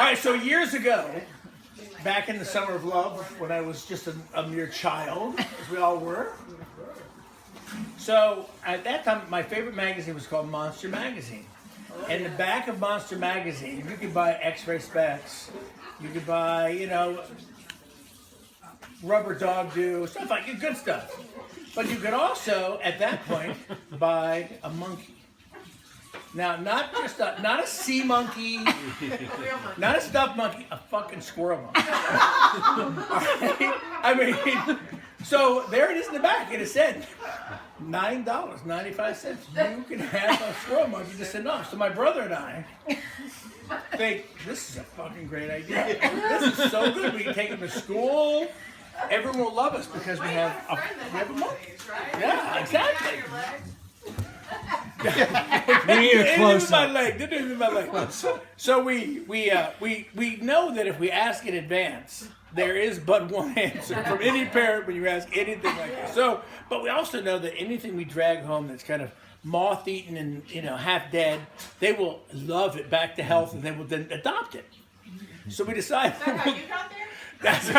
right, so years ago, back in the summer of love, when I was just a mere child, as we all were. So at that time, my favorite magazine was called Monster Magazine. In the back of Monster Magazine, you could buy X-ray specs. You could buy, rubber dog do, stuff like good stuff. But you could also, at that point, buy a monkey. Now, not a sea monkey, not a stuffed monkey, a fucking squirrel monkey. Right? I mean, so there it is in the back. It said $9.95. You can have a squirrel monkey to send off. So my brother and I think this is a fucking great idea. This is so good. We can take him to school. Everyone will love us because we have a monkey. Yeah, exactly. Didn't even my leg. So we know that if we ask in advance, there is but one answer from any parent when you ask anything like this. So, but we also know that anything we drag home that's kind of moth-eaten and half dead, they will love it back to health and they will then adopt it. So we decide. That's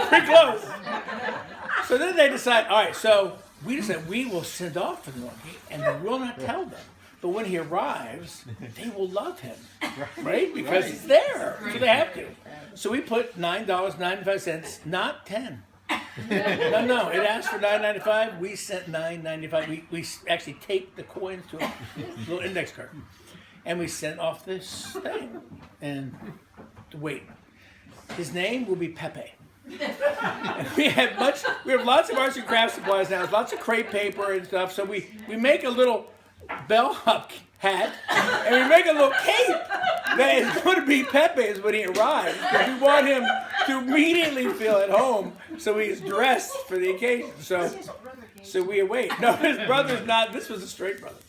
pretty close. So then they decide. All right, so. We decided we will send off for the monkey, and we will not tell them. But when he arrives, they will love him, right? Because he's there, so they have to. So we put $9.95, not $10. No. It asked for $9.95. We sent $9.95. We actually taped the coins to a little index card, and we sent off this thing. And wait, his name will be Pepe. We have lots of arts and crafts supplies now. There's lots of crepe paper and stuff. So we make a little bellhop hat and we make a little cape that is going to be Pepe's when he arrives. Because we want him to immediately feel at home, so he's dressed for the occasion. So we await. No, his brother's not. This was a straight brother.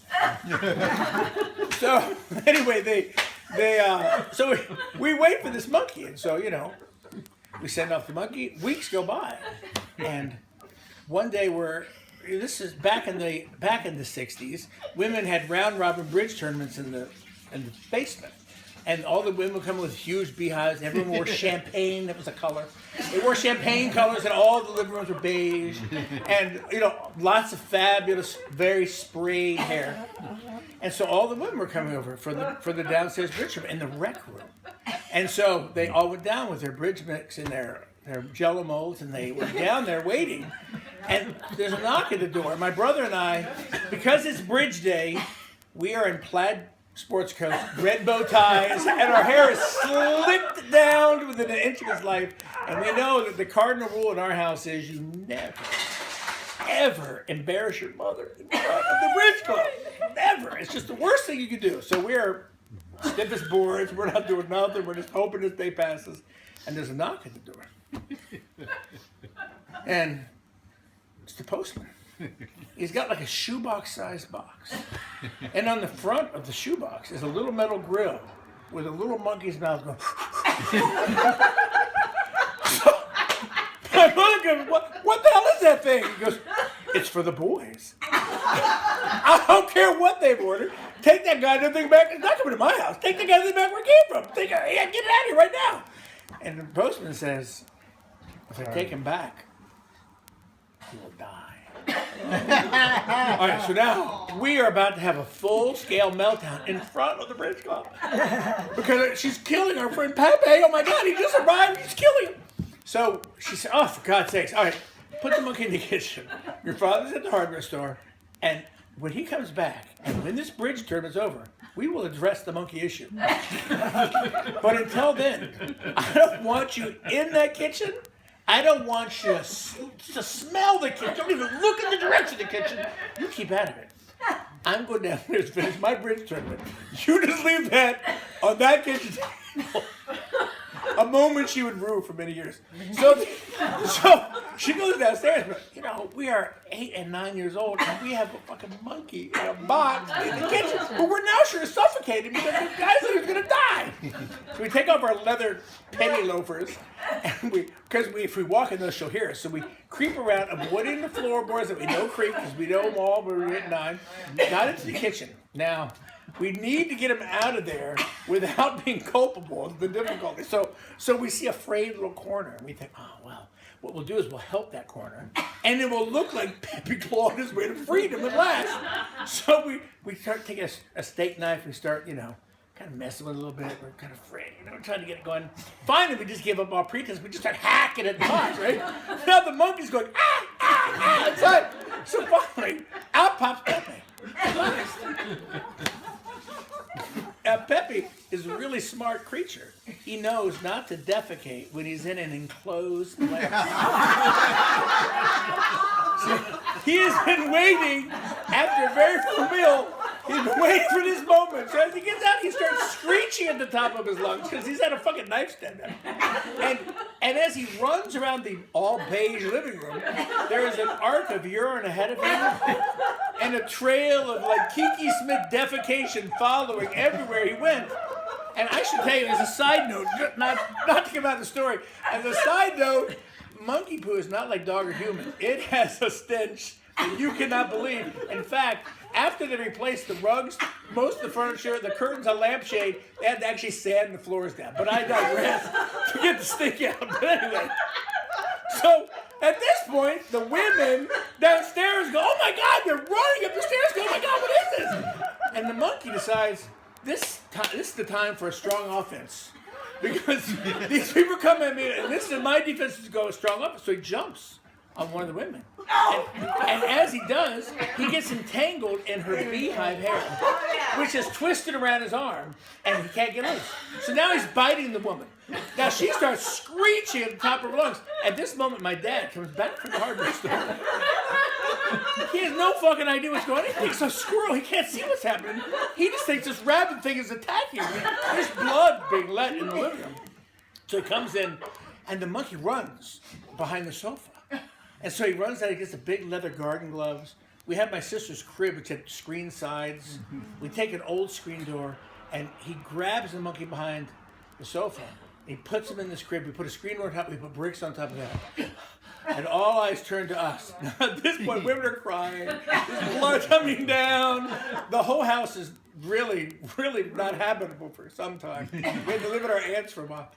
So anyway, so we wait for this monkey, and so we send off the monkey. Weeks go by, and one day this is back in the '60s. Women had round robin bridge tournaments in the basement, and all the women would come with huge beehives. Everyone wore champagne. That was a color. They wore champagne colors, and all the living rooms were beige, and lots of fabulous, very sprayed hair. And so all the women were coming over for the downstairs bridge room in the rec room. And so they all went down with their bridge mix and their Jello molds, and they were down there waiting. And there's a knock at the door. My brother and I, because it's bridge day, we are in plaid sports coats, red bow ties, and our hair is slicked down within an inch of his life. And we know that the cardinal rule in our house is you never, ever embarrass your mother in front of the bridge club. Never. It's just the worst thing you could do. So we're stiff as boards. We're not doing nothing. We're just hoping this day passes. And there's a knock at the door. And it's the postman. He's got like a shoebox-sized box. And on the front of the shoebox is a little metal grill with a little monkey's mouth going. So my mother goes, what the hell is that thing? He goes, it's for the boys. I don't care what they've ordered. Take that goddamn thing back. It's not coming to my house. Take the goddamn thing back where it came from. Get it out of here right now. And the postman says, if I take him back, he will die. All right, so now we are about to have a full-scale meltdown in front of the bridge club because she's killing our friend Pepe. Oh my God, he just arrived. He's killing him. So she said, oh, for God's sakes. All right, put the monkey in the kitchen. Your father's at the hardware store. And when he comes back, and when this bridge tournament's over, we will address the monkey issue. But until then, I don't want you in that kitchen. I don't want you to smell the kitchen. Don't even look in the direction of the kitchen. You keep out of it. I'm going down there to finish my bridge tournament. You just leave that on that kitchen table. A moment she would rue for many years. So she goes downstairs, but we are 8 and 9 years old, and we have a fucking monkey in a box in the kitchen. But we're now sure to suffocate him because the guy said he's gonna die. So we take off our leather penny loafers, and if we walk in those, she'll hear us. So we creep around, avoiding the floorboards that we know creep because we know them all. We're at 9. Got into the kitchen. Now We need to get him out of there without being culpable is the difficulty. So we see a frayed little corner, and we think, oh, well, what we'll do is we'll help that corner, and it will look like Pepe clawed his way to freedom at last. So we start taking a steak knife, we start, kind of messing with it a little bit. We're kind of afraid, trying to get it going. Finally, we just give up all pretense. We just start hacking at the box, right? Now the monkey's going, inside. So finally, out pops Pepe. Pepe is a really smart creature. He knows not to defecate when he's in an enclosed place. So he has been waiting after a very full meal. He's been waiting for this moment. So as he gets out, he starts screeching at the top of his lungs because he's had a fucking knife stand there. And as he runs around the all-beige living room, there is an arc of urine ahead of him and a trail of like Kiki Smith defecation following everywhere he went. And I should tell you, as a side note, not to come out of the story, as a side note, monkey poo is not like dog or human. It has a stench that you cannot believe. In fact, after they replaced the rugs, most of the furniture, the curtains, a lampshade, they had to actually sand the floors down. But I digress to get the stink out. But anyway, so at this point, the women downstairs go, oh my God, they're running up the stairs, go, oh my God, what is this? And the monkey decides, this is the time for a strong offense. Because these people come at me, and this is my defense is to go a strong offense. So he jumps on one of the women. And as he does, he gets entangled in her beehive hair, which is twisted around his arm, and he can't get loose. So now he's biting the woman. Now she starts screeching at the top of her lungs. At this moment, my dad comes back from the hardware store. He has no fucking idea what's going on. He thinks a squirrel. He can't see what's happening. He just thinks this rabbit thing is attacking him. There's blood being let in the living room. So he comes in, and the monkey runs behind the sofa. And so he runs out, he gets the big leather garden gloves. We have my sister's crib, which had screen sides. We take an old screen door, and he grabs the monkey behind the sofa. He puts him in this crib. We put a screen door on top, we put bricks on top of that. And all eyes turn to us. Now, at this point, women are crying. There's blood coming down. The whole house is really, really not habitable for some time. We had to live at our aunt's for a while.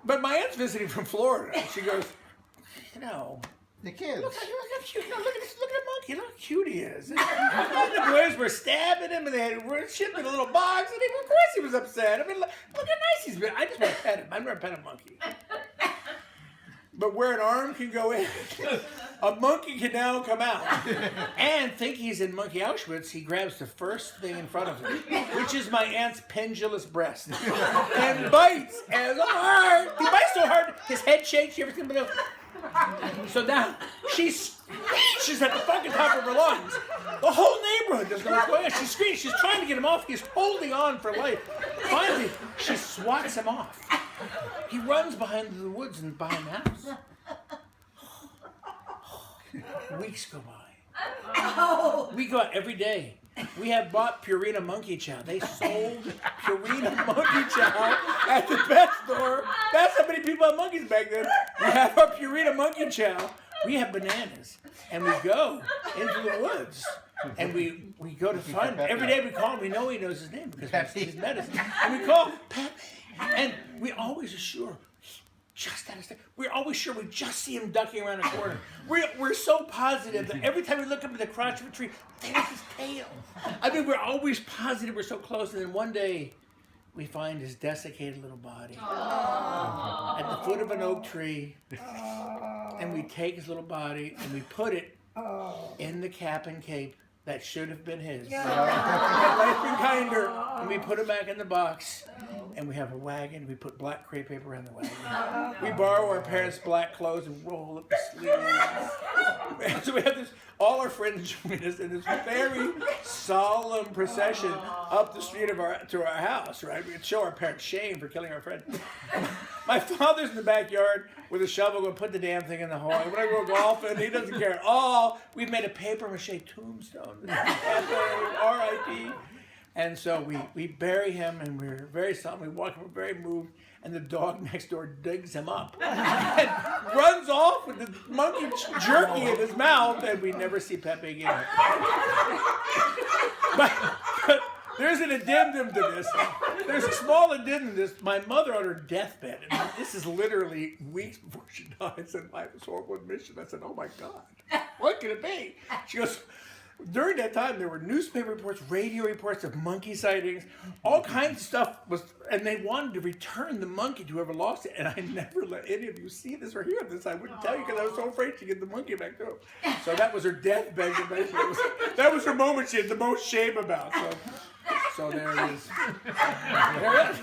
But my aunt's visiting from Florida. She goes, the kids. Look at the monkey. Look how cute he is. And the boys were stabbing him, and they had shipped in a little box, and of course he was upset. I mean, look how nice he's been. I just want to pet him. I've never pet a monkey. But where an arm can go in, a monkey can now come out. And think he's in Monkey Auschwitz, he grabs the first thing in front of him, which is my aunt's pendulous breast, and bites as hard. He bites so hard, his head shakes. You ever seen him? So now she screeches at the fucking top of her lungs. The whole neighborhood doesn't know what's going on. She screams. She's trying to get him off. He's holding on for life. Finally, she swats him off. He runs behind the woods and behind the house. Weeks go by. We go out every day. We have bought Purina Monkey Chow. They sold Purina Monkey Chow at the pet store. That's how many people had monkeys back then. We have our Purina Monkey Chow. We have bananas. And we go into the woods. And we go to find him. Every day we call him. We know he knows his name because he's medicine. And we call Pepe. And we always assure just at his tail. We're always sure we just see him ducking around a corner. We're so positive that every time we look up at the crotch of a tree, there's his tail. I mean, we're always positive we're so close. And then one day, we find his desiccated little body at the foot of an oak tree. And we take his little body and we put it in the cap and cape that should have been his. Had life been kinder, and we put him back in the box. And we have a wagon. We put black crepe paper around the wagon. We borrow our parents' black clothes and roll up the sleeves. So we have this. All our friends join us in this very solemn procession up the street to our house. Right? We'd show our parents shame for killing our friend. My father's in the backyard with a shovel going to put the damn thing in the hole. When I go golfing, he doesn't care at all. We've made a paper mache tombstone. R.I.P. And so we bury him, and we're very solemn. We walk, we're very moved, and the dog next door digs him up and runs off with the monkey jerky in his mouth, and we never see Pepe again. But there's an addendum to this. There's a small addendum to this. My mother on her deathbed, and this is literally weeks before she died, said, life was horrible admission. I said, oh my God, what could it be? She goes, during that time, there were newspaper reports, radio reports of monkey sightings, all kinds of stuff and they wanted to return the monkey to whoever lost it. And I never let any of you see this or hear this. I wouldn't tell you because I was so afraid to get the monkey back to him. So that was her deathbed. That was her moment she had the most shame about. So there it is. There it is.